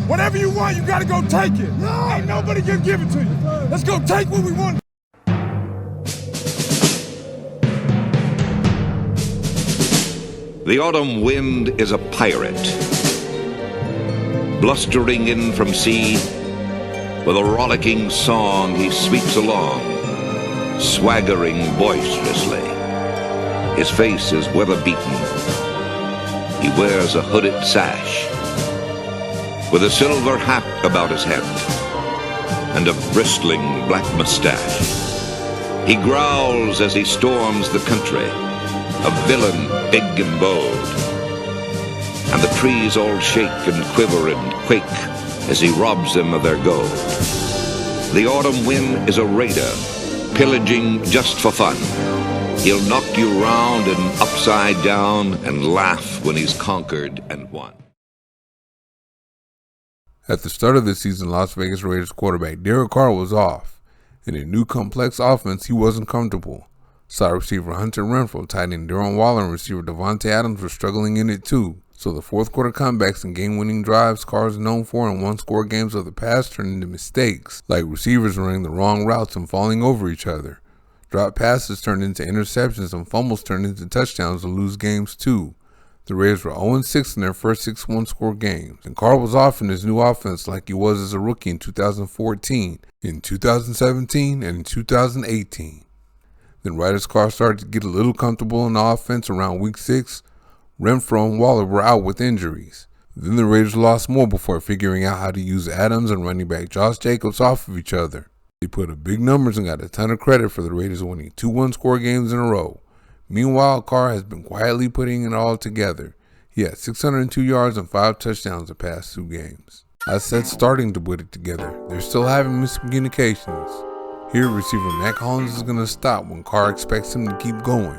Whatever you want, you gotta go take it. No. Ain't nobody can give it to you. Let's go take what we want. The autumn wind is a pirate, blustering in from sea. With a rollicking song he sweeps along, swaggering boisterously. His face is weather-beaten. He wears a hooded sash, with a silver hat about his head, and a bristling black mustache. He growls as he storms the country, a villain big and bold. And the trees all shake and quiver and quake as he robs them of their gold. The autumn wind is a raider, pillaging just for fun. He'll knock you round and upside down and laugh when he's conquered and won. At the start of the season, Las Vegas Raiders quarterback Derek Carr was off. In a new complex offense, he wasn't comfortable. Slot receiver Hunter Renfrow, tight end Darren Waller, and receiver Davante Adams were struggling in it too. So the fourth quarter comebacks and game-winning drives Carr is known for in one-score games of the past turned into mistakes, like receivers running the wrong routes and falling over each other. Drop passes turned into interceptions and fumbles turned into touchdowns to lose games too. The Raiders were 0-6 in their first 6 one-score games, and Carr was off in his new offense like he was as a rookie in 2014, in 2017, and in 2018. Then right as Carr started to get a little comfortable in the offense around week 6, Renfrow and Waller were out with injuries. Then the Raiders lost more before figuring out how to use Adams and running back Josh Jacobs off of each other. They put up big numbers and got a ton of credit for the Raiders winning 2 one-score games in a row. Meanwhile, Carr has been quietly putting it all together. He had 602 yards and 5 touchdowns the past 2 games. I said starting to put it together. They're still having miscommunications. Here, receiver Mac Hollins is going to stop when Carr expects him to keep going.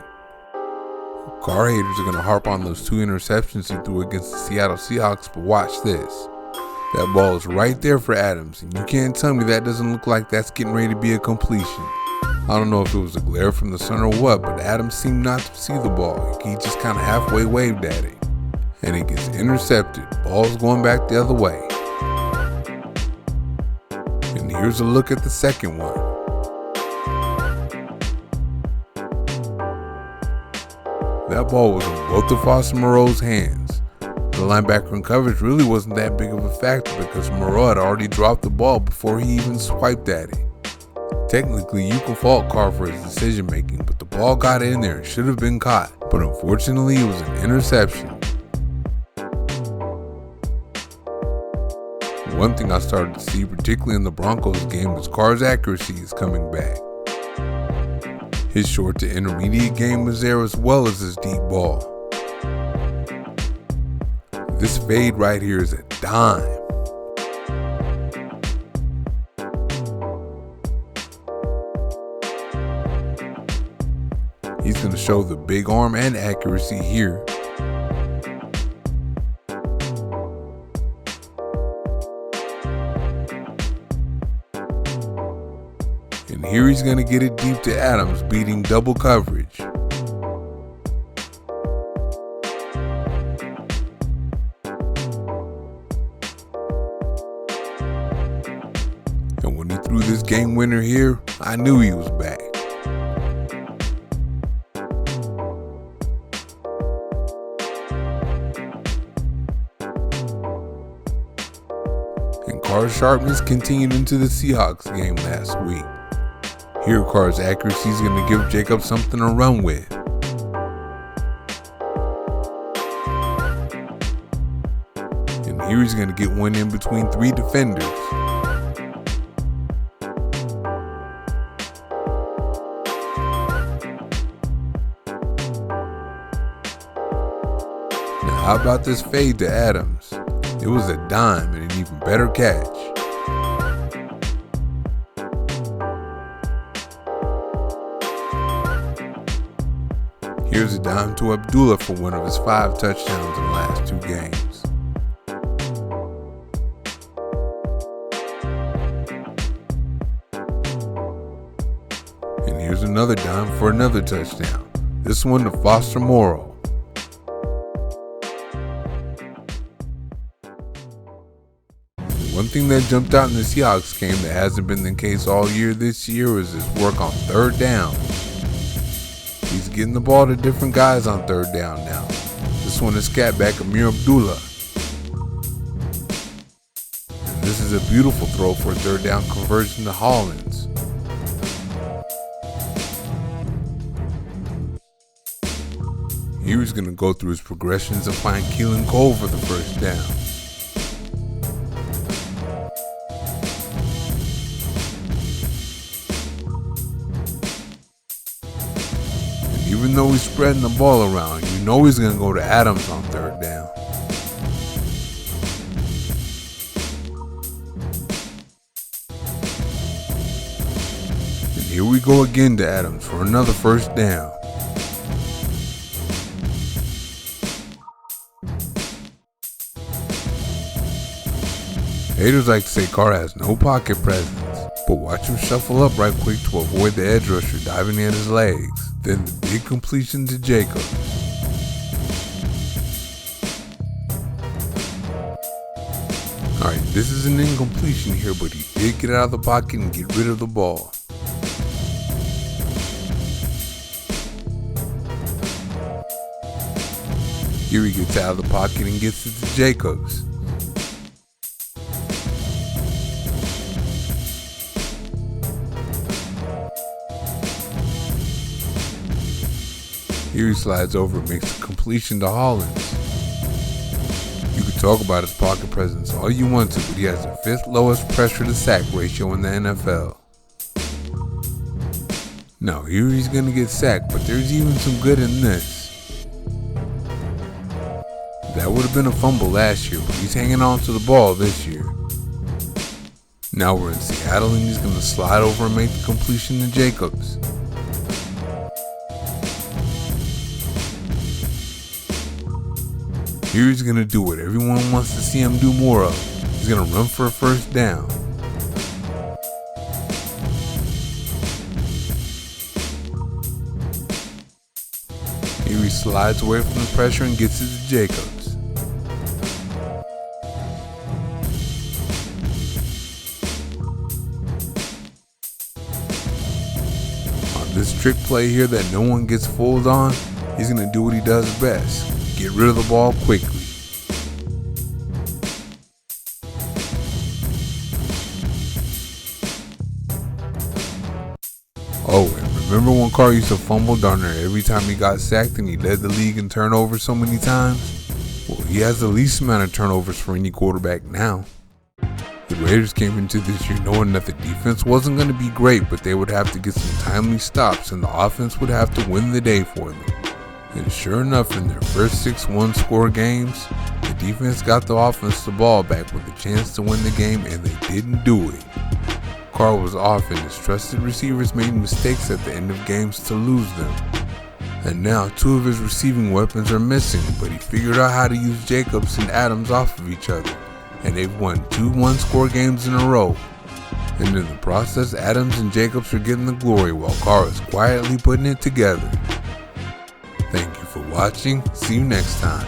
Carr haters are going to harp on those 2 interceptions he threw against the Seattle Seahawks, but watch this. That ball is right there for Adams, and you can't tell me that doesn't look like that's getting ready to be a completion. I don't know if it was a glare from the sun or what, but Adams seemed not to see the ball. He just kind of halfway waved at it. And it gets intercepted. Ball's going back the other way. And here's a look at the second one. That ball was in both of Foster Moreau's hands. The linebacker in coverage really wasn't that big of a factor because Moreau had already dropped the ball before he even swiped at it. Technically, you can fault Carr for his decision making, but the ball got in there and should have been caught. But unfortunately, it was an interception. One thing I started to see, particularly in the Broncos game, is Carr's accuracy is coming back. His short to intermediate game was there as well as his deep ball. This fade right here is a dime. He's going to show the big arm and accuracy here. And here he's going to get it deep to Adams, beating double coverage. And when he threw this game winner here, I knew he was back. And Carr's sharpness continued into the Seahawks game last week. Here, Carr's accuracy is going to give Jacobs something to run with. And here he's going to get one in between 3 defenders. Now, how about this fade to Adams? It was a dime and an even better catch. Here's a dime to Abdullah for one of his 5 touchdowns in the last 2 games. And here's another dime for another touchdown. This one to Foster Moreau. One thing that jumped out in the Seahawks game that hasn't been the case all year this year was his work on third down. He's getting the ball to different guys on third down now. This one is scatback Amir Abdullah. And this is a beautiful throw for a third down conversion to Hollins. Here he's going to go through his progressions and find Keelan Cole for the first down. Even though he's spreading the ball around, you know he's going to go to Adams on third down. And here we go again to Adams for another first down. Haters like to say Carr has no pocket presence, but watch him shuffle up right quick to avoid the edge rusher diving at his legs. Then the big completion to Jacobs. Alright, this is an incompletion here, but he did get out of the pocket and get rid of the ball. Here he gets out of the pocket and gets it to Jacobs. Here he slides over and makes a completion to Hollins. You can talk about his pocket presence all you want to, but he has the 5th lowest pressure to sack ratio in the NFL. Now here he's going to get sacked, but there's even some good in this. That would have been a fumble last year, but he's hanging on to the ball this year. Now we're in Seattle and he's going to slide over and make the completion to Jacobs. Here he's going to do what everyone wants to see him do more of. He's going to run for a first down. Here he slides away from the pressure and gets it to Jacobs. On this trick play here that no one gets fooled on, he's going to do what he does best. Get rid of the ball quickly. Oh, and remember when Carr used to fumble darn near every time he got sacked and he led the league in turnovers so many times? Well, he has the least amount of turnovers for any quarterback now. The Raiders came into this year knowing that the defense wasn't going to be great, but they would have to get some timely stops and the offense would have to win the day for them. And sure enough, in their first 6 one-score games, the defense got the offense the ball back with a chance to win the game, and they didn't do it. Carr was off, and his trusted receivers made mistakes at the end of games to lose them. And now 2 of his receiving weapons are missing, but he figured out how to use Jacobs and Adams off of each other, and they've won 2 one-score games in a row. And in the process, Adams and Jacobs are getting the glory while Carr is quietly putting it together. Thank you for watching. See you next time.